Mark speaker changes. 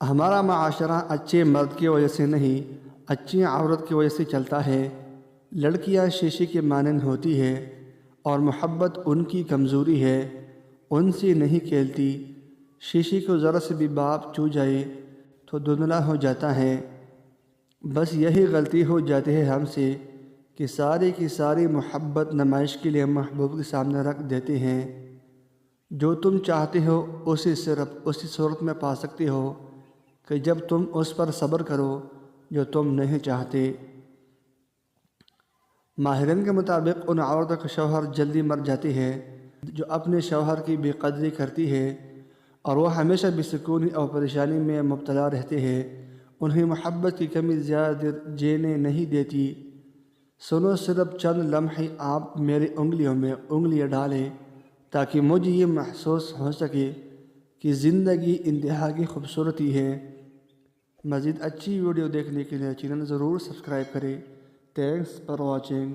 Speaker 1: ہمارا معاشرہ اچھے مرد کی وجہ سے نہیں، اچھی عورت کی وجہ سے چلتا ہے۔ لڑکیاں شیشے کے مانند ہوتی ہے اور محبت ان کی کمزوری ہے، ان سے نہیں کھیلتی۔ شیشے کو ذرا سے بھی بھاپ چھو جائے تو دھندلا ہو جاتا ہے۔ بس یہی غلطی ہو جاتی ہے ہم سے کہ ساری کی ساری محبت نمائش کے لیے محبوب کے سامنے رکھ دیتے ہیں۔ جو تم چاہتے ہو اسے صرف اسی صورت میں پا سکتے ہو کہ جب تم اس پر صبر کرو جو تم نہیں چاہتے۔ ماہرین کے مطابق ان عورتوں کا شوہر جلدی مر جاتی ہے جو اپنے شوہر کی بے قدری کرتی ہے اور وہ ہمیشہ بے سکونی اور پریشانی میں مبتلا رہتے ہیں۔ انہیں محبت کی کمی زیادہ جینے نہیں دیتی۔ سنو، صرف چند لمحے آپ میری انگلیوں میں انگلیاں ڈالیں تاکہ مجھے یہ محسوس ہو سکے کہ زندگی انتہا کی خوبصورتی ہے۔ مزید اچھی ویڈیو دیکھنے کے لیے چینل ضرور سبسکرائب کریں۔ Thanks for watching.